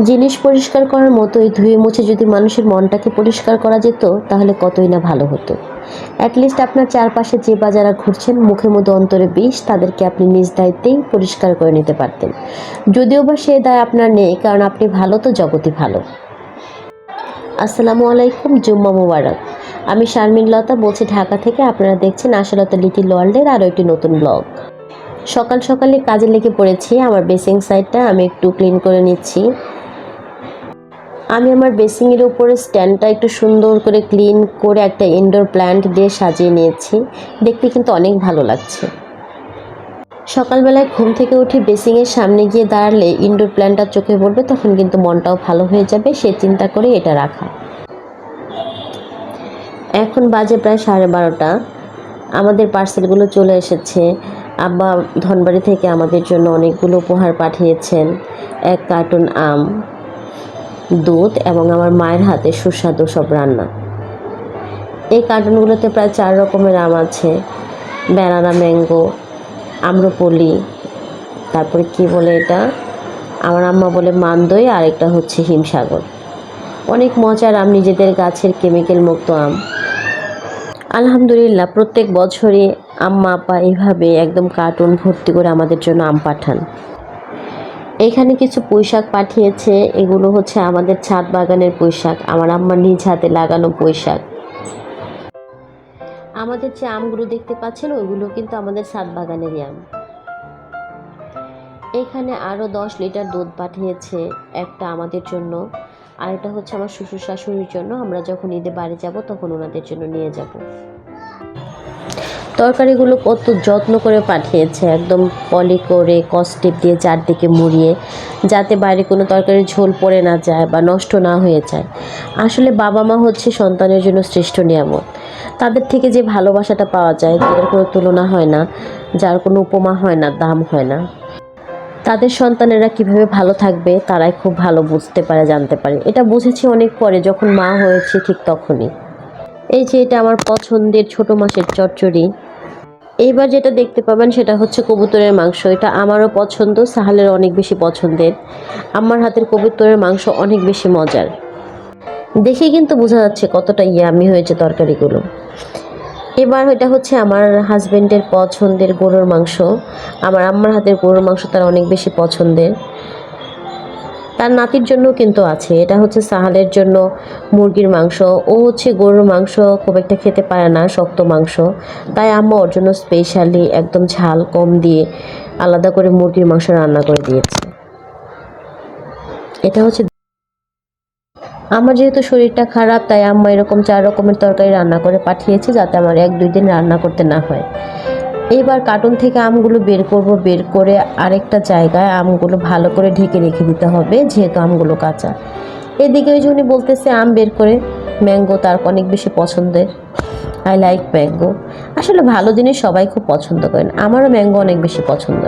জিনিস পরিষ্কার করার মতোই ধুয়ে মুছে যদি মানুষের মনটাকে পরিষ্কার করা যেত তাহলে কতই না ভালো হতো। অ্যাটলিস্ট আপনার চারপাশে যে বা যারা ঘুরছেন মুখে মধ্যে অন্তরে বিষ তাদেরকে আপনি নিজ দায়িত্বেই পরিষ্কার করে নিতে পারতেন। যদিও বা সে দায় আপনার নেই, কারণ আপনি ভালো তো জগতই ভালো। আসসালামু আলাইকুম, জুম্মা মুবারক। আমি শারমিন লতা বলছি ঢাকা থেকে। আপনারা দেখছেন আশালতা লিটিল ওয়ার্ল্ডের আরও একটি নতুন ব্লগ। সকাল সকালে কাজে লেগে পড়েছি। আমার বেসিং সাইডটা আমি একটু ক্লিন করে নিচ্ছি। আমি আমার বেসিংয়ের উপরে স্ট্যান্ডটা একটু সুন্দর করে ক্লিন করে একটা ইনডোর প্ল্যান্ট দিয়ে সাজিয়ে নিয়েছি। দেখতে কিন্তু অনেক ভালো লাগছে। সকালবেলায় ঘুম থেকে উঠে বেসিংয়ের সামনে গিয়ে দাঁড়ালে ইনডোর প্ল্যান্টটা চোখে পড়বে, তখন কিন্তু মনটাও ভালো হয়ে যাবে, সে চিন্তা করে এটা রাখা। এখন বাজে প্রায় 12:30। আমাদের পার্সেলগুলো চলে এসেছে। আব্বা ধনবাড়ি থেকে আমাদের জন্য অনেকগুলো উপহার পাঠিয়েছেন। 1 কার্টন আম, দুধ এবং আমার মায়ের হাতে সুস্বাদু সব রান্না। এই কার্টুনগুলোতে প্রায় 4 রকমের আম আছে। ব্যানানা, ম্যাঙ্গো, আম্রপলি, তারপরে কি বলে এটা, আমার আম্মা বলে মান্দই, আর একটা হচ্ছে হিমসাগর। অনেক মজার আম, নিজেদের গাছের কেমিক্যাল মুক্ত আম। আলহামদুলিল্লাহ, প্রত্যেক বছরই আম্মা আপা এইভাবে একদম কার্টুন ভর্তি করে আমাদের জন্য আম পাঠান। এখানে কিছু পুঁইশাক পাঠিয়েছে। এগুলো হচ্ছে আমাদের ছাদ বাগানের পুঁইশাক, আমার আম্মার নিজ হাতে লাগানো পুঁইশাক। আমাদের যে আমগুলো দেখতে পাচ্ছেন ওইগুলো কিন্তু আমাদের ছাদ বাগানেরই আম। এখানে আরও 10 লিটার দুধ পাঠিয়েছে, একটা আমাদের জন্য আর এটা হচ্ছে আমার শ্বশুর শাশুড়ির জন্য। আমরা যখন ঈদে বাড়ি যাব তখন ওনাদের জন্য নিয়ে যাব। তরকারিগুলো কত যত্ন করে পাঠিয়েছে, একদম পলি করে কস্টেপ দিয়ে চারদিকে মুড়িয়ে, যাতে বাইরে কোনো তরকারির ঝোল পড়ে না যায় বা নষ্ট না হয়ে যায়। আসলে বাবা মা হচ্ছে সন্তানের জন্য শ্রেষ্ঠ নিয়ামত। তাদের থেকে যে ভালোবাসাটা পাওয়া যায় তাদের কোনো তুলনা হয় না, যার কোনো উপমা হয় না, দাম হয় না। তাদের সন্তানেরা কিভাবে ভালো থাকবে তারাই খুব ভালো বুঝতে পারে, জানতে পারে। এটা বুঝেছি অনেক পরে, যখন মা হয়েছে ঠিক তখনই। এই যে এটা আমার পছন্দের ছোট মাছের চচ্চড়ি। এইবার যেটা দেখতে পাবেন সেটা হচ্ছে কবুতরের মাংস। এটা আমারও পছন্দ, সাহালের অনেক বেশি পছন্দের। আমার হাতের কবুতরের মাংস অনেক বেশি মজার। দেখে কিন্তু বোঝা যাচ্ছে কতটা ইয়ামি হয়েছে তরকারিগুলো। এবার এটা হচ্ছে আমার হাজবেন্ডের পছন্দের গরুর মাংস। আমার আম্মার হাতের গরুর মাংস তার অনেক বেশি পছন্দের। তার নাতির জন্য কিন্তু আছে। এটা হচ্ছে সাহালের জন্য মুরগির মাংস। ও হচ্ছে গরুর মাংস খুব একটা খেতে পারে না, শক্ত মাংস। তাই আম্মা ওর জন্য স্পেশালি একদম ঝাল কম দিয়ে আলাদা করে মুরগির মাংস রান্না করে দিয়েছে। এটা হচ্ছে আমার যেহেতু শরীরটা খারাপ, তাই আম্মা এরকম 4 রকমের তরকারি রান্না করে পাঠিয়েছে, যাতে আমার 1-2 দিন রান্না করতে না হয়। এবার কার্টুন থেকে আমগুলো বের করব, বের করে আরেকটা জায়গায় আমগুলো ভালো করে ঢেকে রেখে দিতে হবে, যেহেতু আমগুলো কাঁচা। এদিকে ওই জন্য বলতেছে আম বের করে। ম্যাঙ্গো তার অনেক বেশি পছন্দের। I like mango. আসলে ভালো জিনিস সবাই খুব পছন্দ করেন, আমারও ম্যাঙ্গো অনেক বেশি পছন্দ।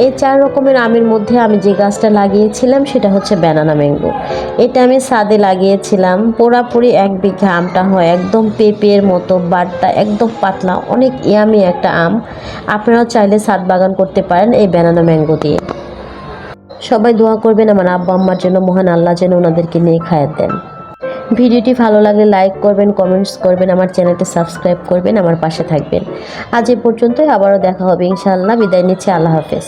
এই 4 রকমের আমের মধ্যে আমি যে গাছটা লাগিয়েছিলাম সেটা হচ্ছে ব্যানানা ম্যাঙ্গো। এটা আমি ছাদে লাগিয়েছিলাম। পুরাপুরি 1 বিঘা আমটা হয় একদম পেঁপের মতো, বাটটা একদম পাতলা, অনেক ইয়ামি একটা আম। আপনারাও চাইলে ছাদ বাগান করতে পারেন এই ব্যানানা ম্যাঙ্গো দিয়ে। সবাই দোয়া করবেন আমার আব্বা আম্মার জন্য, মহান আল্লাহ যেন ওনাদেরকে নিয়ে খাইয়ে দেন। ভিডিওটি ভালো লাগলে লাইক করবেন, কমেন্টস করবেন, আমার চ্যানেলটি সাবস্ক্রাইব করবেন, আমার পাশে থাকবেন। আজ এ পর্যন্তই, আবারও দেখা হবে ইনশাআল্লাহ। বিদায় নিচ্ছি, আল্লাহ হাফেজ।